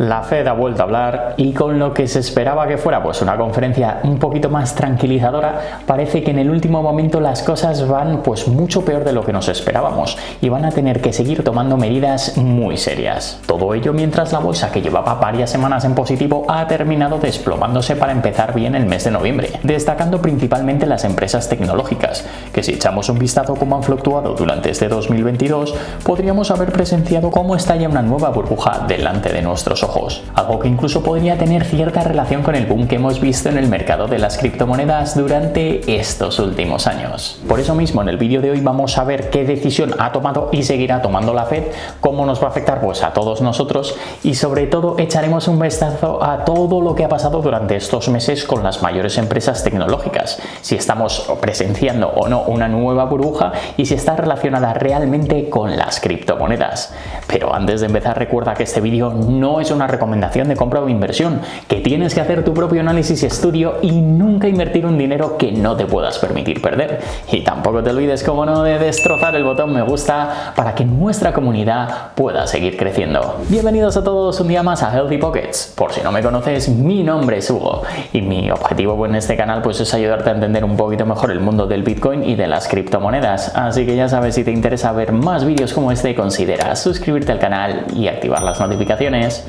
La Fed ha vuelto a hablar y con lo que se esperaba que fuera pues una conferencia un poquito más tranquilizadora, parece que en el último momento las cosas van pues mucho peor de lo que nos esperábamos y van a tener que seguir tomando medidas muy serias. Todo ello mientras la bolsa, que llevaba varias semanas en positivo, ha terminado desplomándose para empezar bien el mes de noviembre, destacando principalmente las empresas tecnológicas, que si echamos un vistazo cómo han fluctuado durante este 2022, podríamos haber presenciado cómo estalla una nueva burbuja delante de nuestros ojos. Algo que incluso podría tener cierta relación con el boom que hemos visto en el mercado de las criptomonedas durante estos últimos años. Por eso mismo en el vídeo de hoy vamos a ver qué decisión ha tomado y seguirá tomando la Fed, cómo nos va a afectar pues a todos nosotros y sobre todo echaremos un vistazo a todo lo que ha pasado durante estos meses con las mayores empresas tecnológicas, si estamos presenciando o no una nueva burbuja y si está relacionada realmente con las criptomonedas. Pero antes de empezar, recuerda que este vídeo no es una recomendación de compra o inversión, que tienes que hacer tu propio análisis y estudio y nunca invertir un dinero que no te puedas permitir perder. Y tampoco te olvides, como no, de destrozar el botón me gusta para que nuestra comunidad pueda seguir creciendo. Bienvenidos a todos un día más a Healthy Pockets. Por si no me conoces, mi nombre es Hugo y mi objetivo en este canal pues es ayudarte a entender un poquito mejor el mundo del Bitcoin y de las criptomonedas. Así que ya sabes, si te interesa ver más vídeos como este, considera suscribirte al canal y activar las notificaciones.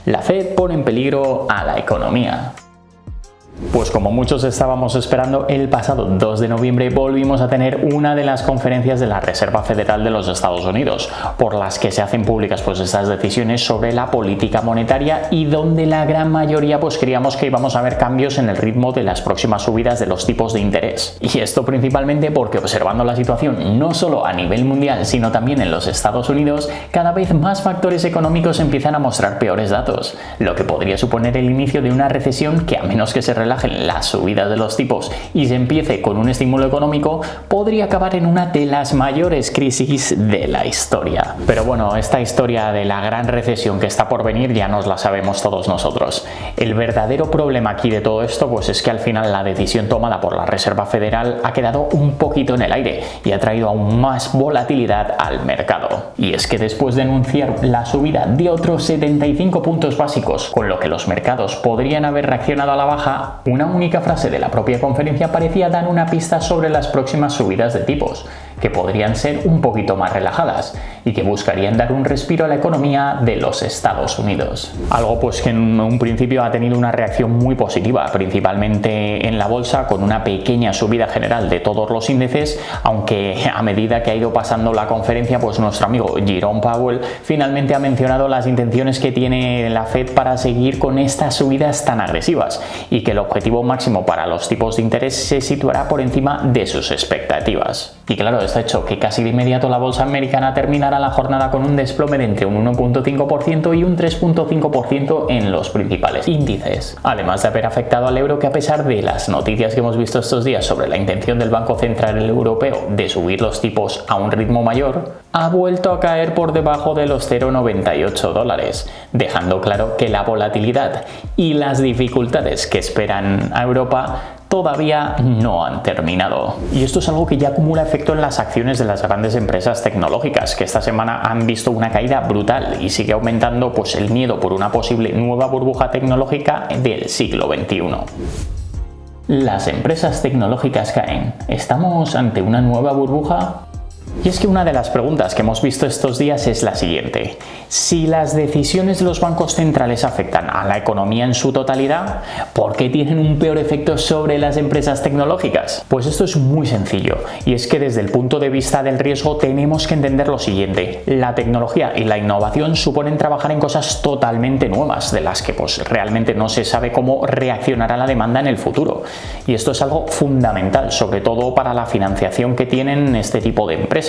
La Fed pone en peligro a la economía. Pues como muchos estábamos esperando, el pasado 2 de noviembre volvimos a tener una de las conferencias de la Reserva Federal de los Estados Unidos, por las que se hacen públicas pues estas decisiones sobre la política monetaria y donde la gran mayoría pues creíamos que íbamos a ver cambios en el ritmo de las próximas subidas de los tipos de interés. Y esto principalmente porque, observando la situación no solo a nivel mundial sino también en los Estados Unidos, cada vez más factores económicos empiezan a mostrar peores datos, lo que podría suponer el inicio de una recesión que, a menos que se relajen las subidas de los tipos y se empiece con un estímulo económico, podría acabar en una de las mayores crisis de la historia. Pero bueno, esta historia de la gran recesión que está por venir ya nos la sabemos todos nosotros. El verdadero problema aquí de todo esto pues es que al final la decisión tomada por la Reserva Federal ha quedado un poquito en el aire y ha traído aún más volatilidad al mercado. Y es que después de anunciar la subida de otros 75 puntos básicos, con lo que los mercados podrían haber reaccionado a la baja, una única frase de la propia conferencia parecía dar una pista sobre las próximas subidas de tipos, que podrían ser un poquito más relajadas y que buscarían dar un respiro a la economía de los Estados Unidos. Algo pues que en un principio ha tenido una reacción muy positiva, principalmente en la bolsa, con una pequeña subida general de todos los índices, aunque a medida que ha ido pasando la conferencia pues nuestro amigo Jerome Powell finalmente ha mencionado las intenciones que tiene la Fed para seguir con estas subidas tan agresivas y que el objetivo máximo para los tipos de interés se situará por encima de sus expectativas. Y claro, esto ha hecho que casi de inmediato la bolsa americana terminara la jornada con un desplome de entre un 1.5% y un 3.5% en los principales índices. Además de haber afectado al euro, que a pesar de las noticias que hemos visto estos días sobre la intención del Banco Central Europeo de subir los tipos a un ritmo mayor, ha vuelto a caer por debajo de los 0,98 dólares, dejando claro que la volatilidad y las dificultades que esperan a Europa todavía no han terminado. Y esto es algo que ya acumula efecto en las acciones de las grandes empresas tecnológicas, que esta semana han visto una caída brutal y sigue aumentando pues el miedo por una posible nueva burbuja tecnológica del siglo XXI. Las empresas tecnológicas caen. ¿Estamos ante una nueva burbuja? Y es que una de las preguntas que hemos visto estos días es la siguiente: si las decisiones de los bancos centrales afectan a la economía en su totalidad, ¿por qué tienen un peor efecto sobre las empresas tecnológicas? Pues esto es muy sencillo, y es que desde el punto de vista del riesgo tenemos que entender lo siguiente: la tecnología y la innovación suponen trabajar en cosas totalmente nuevas, de las que pues realmente no se sabe cómo reaccionará la demanda en el futuro. Y esto es algo fundamental, sobre todo para la financiación que tienen este tipo de empresas.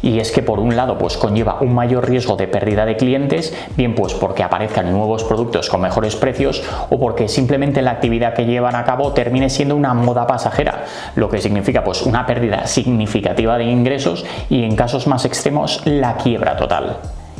Y es que por un lado pues conlleva un mayor riesgo de pérdida de clientes, bien pues porque aparezcan nuevos productos con mejores precios o porque simplemente la actividad que llevan a cabo termine siendo una moda pasajera, lo que significa pues una pérdida significativa de ingresos y en casos más extremos la quiebra total.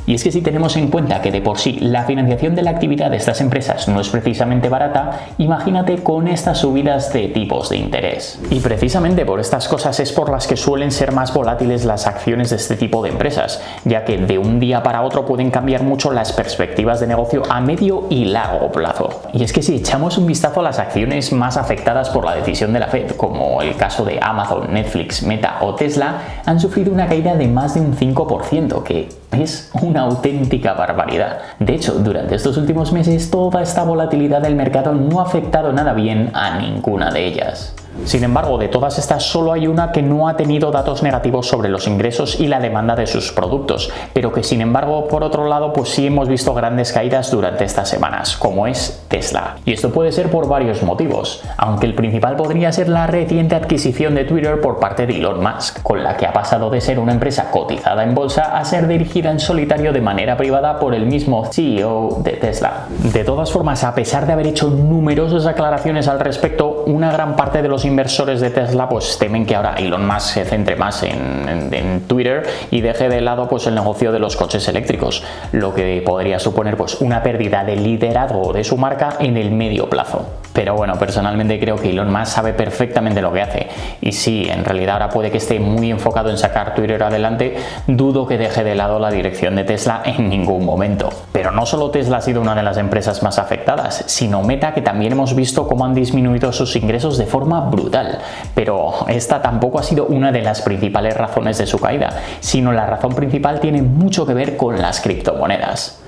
Y es que si tenemos en cuenta que de por sí la financiación de la actividad de estas empresas no es precisamente barata, imagínate con estas subidas de tipos de interés. Y precisamente por estas cosas es por las que suelen ser más volátiles las acciones de este tipo de empresas, ya que de un día para otro pueden cambiar mucho las perspectivas de negocio a medio y largo plazo. Y es que si echamos un vistazo a las acciones más afectadas por la decisión de la Fed, como el caso de Amazon, Netflix, Meta o Tesla, han sufrido una caída de más de un 5%, que es una auténtica barbaridad. De hecho, durante estos últimos meses toda esta volatilidad del mercado no ha afectado nada bien a ninguna de ellas. Sin embargo, de todas estas solo hay una que no ha tenido datos negativos sobre los ingresos y la demanda de sus productos, pero que sin embargo, por otro lado, pues sí hemos visto grandes caídas durante estas semanas, como es Tesla. Y esto puede ser por varios motivos, aunque el principal podría ser la reciente adquisición de Twitter por parte de Elon Musk, con la que ha pasado de ser una empresa cotizada en bolsa a ser dirigida en solitario de manera privada por el mismo CEO de Tesla. De todas formas, a pesar de haber hecho numerosas aclaraciones al respecto, una gran parte de los inversores de Tesla pues temen que ahora Elon Musk se centre más en Twitter y deje de lado pues el negocio de los coches eléctricos, lo que podría suponer pues una pérdida de liderazgo de su marca en el medio plazo. Pero bueno, personalmente creo que Elon Musk sabe perfectamente lo que hace, y sí, en realidad ahora puede que esté muy enfocado en sacar Twitter adelante, dudo que deje de lado la dirección de Tesla en ningún momento. Pero no solo Tesla ha sido una de las empresas más afectadas, sino Meta, que también hemos visto cómo han disminuido sus ingresos de forma brutal. Pero esta tampoco ha sido una de las principales razones de su caída, sino la razón principal tiene mucho que ver con las criptomonedas.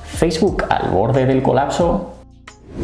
¿Facebook al borde del colapso?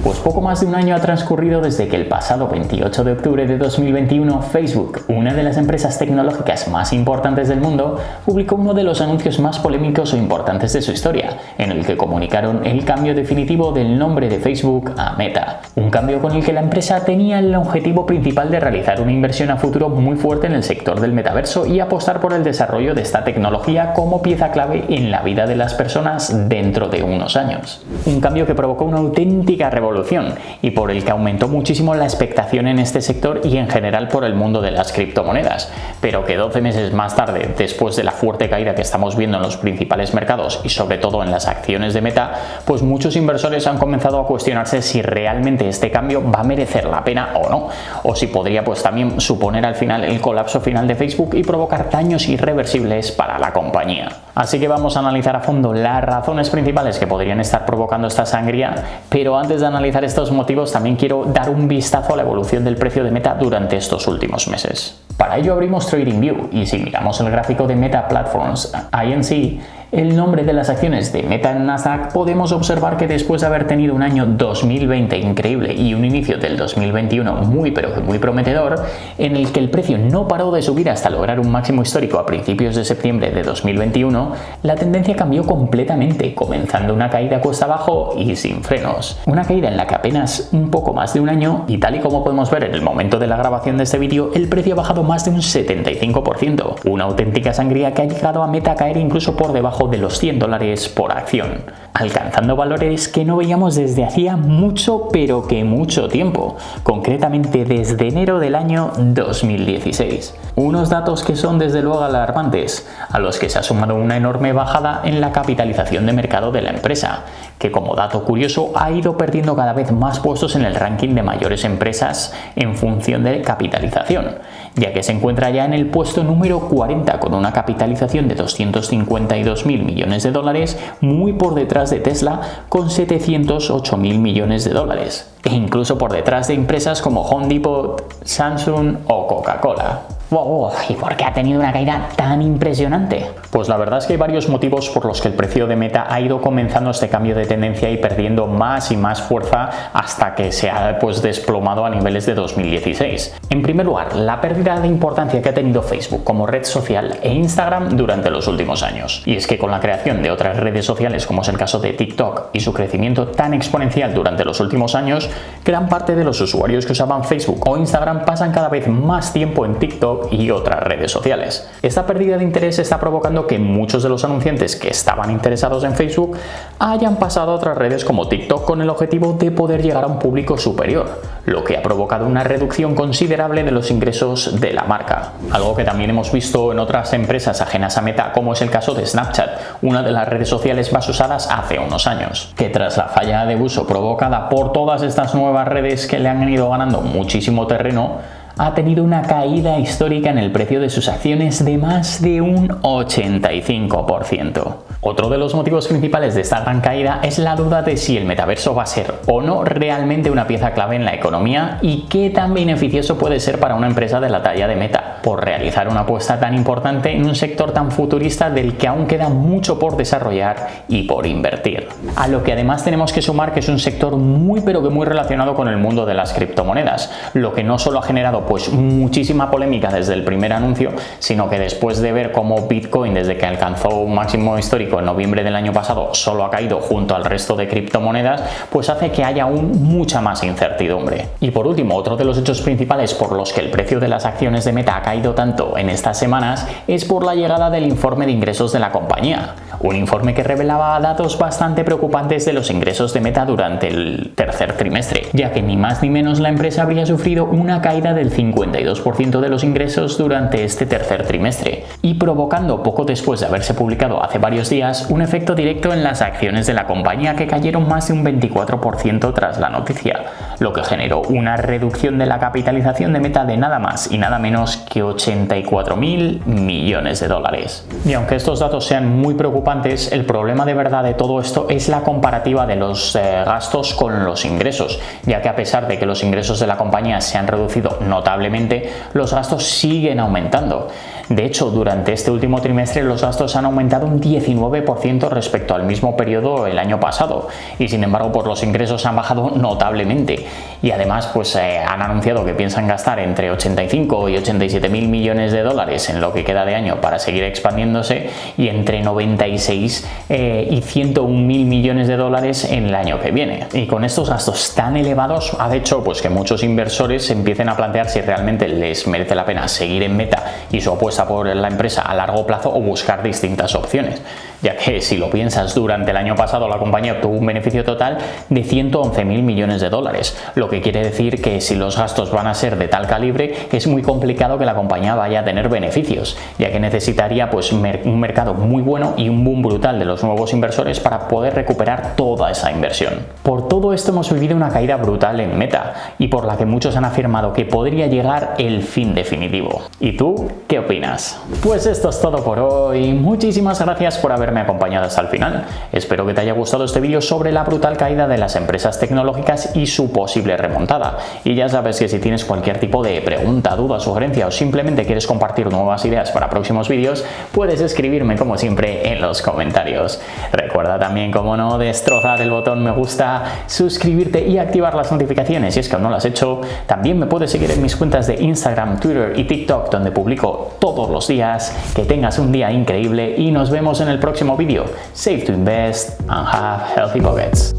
Pues poco más de un año ha transcurrido desde que el pasado 28 de octubre de 2021 Facebook, una de las empresas tecnológicas más importantes del mundo, publicó uno de los anuncios más polémicos o importantes de su historia, en el que comunicaron el cambio definitivo del nombre de Facebook a Meta. Un cambio con el que la empresa tenía el objetivo principal de realizar una inversión a futuro muy fuerte en el sector del metaverso y apostar por el desarrollo de esta tecnología como pieza clave en la vida de las personas dentro de unos años. Un cambio que provocó una auténtica revolución y por el que aumentó muchísimo la expectación en este sector y en general por el mundo de las criptomonedas, pero que 12 meses más tarde, después de la fuerte caída que estamos viendo en los principales mercados y sobre todo en las acciones de Meta, pues muchos inversores han comenzado a cuestionarse si realmente este cambio va a merecer la pena o no, o si podría pues también suponer al final el colapso final de Facebook y provocar daños irreversibles para la compañía. Así que vamos a analizar a fondo las razones principales que podrían estar provocando esta sangría, pero antes de analizar estos motivos también quiero dar un vistazo a la evolución del precio de Meta durante estos últimos meses. Para ello abrimos TradingView y si miramos el gráfico de Meta Platforms INC, el nombre de las acciones de Meta en Nasdaq, podemos observar que después de haber tenido un año 2020 increíble y un inicio del 2021 muy prometedor, en el que el precio no paró de subir hasta lograr un máximo histórico a principios de septiembre de 2021, la tendencia cambió completamente, comenzando una caída cuesta abajo y sin frenos. Una caída en la que apenas un poco más de un año, y tal y como podemos ver en el momento de la grabación de este vídeo, el precio ha bajado más de un 75%. Una auténtica sangría que ha llegado a Meta a caer incluso por debajo de los $100 por acción, alcanzando valores que no veíamos desde hacía mucho pero que mucho tiempo, concretamente desde enero del año 2016. Unos datos que son desde luego alarmantes, a los que se ha sumado una enorme bajada en la capitalización de mercado de la empresa, que como dato curioso ha ido perdiendo cada vez más puestos en el ranking de mayores empresas en función de capitalización, ya que se encuentra ya en el puesto número 40 con una capitalización de 252.000 millones de dólares, muy por detrás de Tesla con 708.000 millones de dólares, e incluso por detrás de empresas como Home Depot, Samsung o Coca-Cola. ¡Wow! ¿Y por qué ha tenido una caída tan impresionante? Pues la verdad es que hay varios motivos por los que el precio de Meta ha ido comenzando este cambio de tendencia y perdiendo más y más fuerza hasta que se ha desplomado a niveles de 2016. En primer lugar, la pérdida de importancia que ha tenido Facebook como red social e Instagram durante los últimos años. Y es que con la creación de otras redes sociales, como es el caso de TikTok, y su crecimiento tan exponencial durante los últimos años, gran parte de los usuarios que usaban Facebook o Instagram pasan cada vez más tiempo en TikTok TikTok y otras redes sociales. Esta pérdida de interés está provocando que muchos de los anunciantes que estaban interesados en Facebook hayan pasado a otras redes como TikTok con el objetivo de poder llegar a un público superior, lo que ha provocado una reducción considerable de los ingresos de la marca. Algo que también hemos visto en otras empresas ajenas a Meta, como es el caso de Snapchat, una de las redes sociales más usadas hace unos años, que tras la falla de uso provocada por todas estas nuevas redes que le han ido ganando muchísimo terreno, ha tenido una caída histórica en el precio de sus acciones de más de un 85%. Otro de los motivos principales de esta gran caída es la duda de si el metaverso va a ser o no realmente una pieza clave en la economía y qué tan beneficioso puede ser para una empresa de la talla de Meta, por realizar una apuesta tan importante en un sector tan futurista del que aún queda mucho por desarrollar y por invertir. A lo que además tenemos que sumar que es un sector muy relacionado con el mundo de las criptomonedas, lo que no solo ha generado pues muchísima polémica desde el primer anuncio, sino que después de ver cómo Bitcoin, desde que alcanzó un máximo histórico en noviembre del año pasado, solo ha caído junto al resto de criptomonedas, pues hace que haya aún mucha más incertidumbre. Y por último, otro de los hechos principales por los que el precio de las acciones de Meta ha caído tanto en estas semanas es por la llegada del informe de ingresos de la compañía, un informe que revelaba datos bastante preocupantes de los ingresos de Meta durante el tercer trimestre, ya que ni más ni menos la empresa habría sufrido una caída del 52% de los ingresos durante este tercer trimestre, y provocando poco después de haberse publicado hace varios días un efecto directo en las acciones de la compañía, que cayeron más de un 24% tras la noticia, lo que generó una reducción de la capitalización de Meta de nada más y nada menos que 84.000 millones de dólares. Y aunque estos datos sean muy preocupantes, el problema de verdad de todo esto es la comparativa de los gastos con los ingresos, ya que a pesar de que los ingresos de la compañía se han reducido notablemente, los gastos siguen aumentando. De hecho, durante este último trimestre los gastos han aumentado un 19% respecto al mismo periodo el año pasado, y sin embargo pues los ingresos han bajado notablemente, y además pues han anunciado que piensan gastar entre 85 y 87.000 millones de dólares en lo que queda de año para seguir expandiéndose, y entre 96 y 101.000 millones de dólares en el año que viene. Y con estos gastos tan elevados ha hecho pues que muchos inversores se empiecen a plantear si realmente les merece la pena seguir en Meta y su apuesta por la empresa a largo plazo, o buscar distintas opciones, ya que si lo piensas, durante el año pasado la compañía obtuvo un beneficio total de 111.000 millones de dólares, lo que quiere decir que si los gastos van a ser de tal calibre, es muy complicado que la compañía vaya a tener beneficios, ya que necesitaría pues un mercado muy bueno y un boom brutal de los nuevos inversores para poder recuperar toda esa inversión. Por todo esto hemos vivido una caída brutal en Meta, y por la que muchos han afirmado que podría llegar el fin definitivo. ¿Y tú qué opinas? Pues esto es todo por hoy. Muchísimas gracias por haberme acompañado hasta el final. Espero que te haya gustado este vídeo sobre la brutal caída de las empresas tecnológicas y su posible remontada. Y ya sabes que si tienes cualquier tipo de pregunta, duda, sugerencia, o simplemente quieres compartir nuevas ideas para próximos vídeos, puedes escribirme como siempre en los comentarios. Recuerda también, como no, destrozar el botón me gusta, suscribirte y activar las notificaciones si es que aún no lo has hecho. También me puedes seguir en mis cuentas de Instagram, Twitter y TikTok, donde publico todos los días. Que tengas un día increíble y nos vemos en el próximo vídeo. Save to invest and have healthy pockets.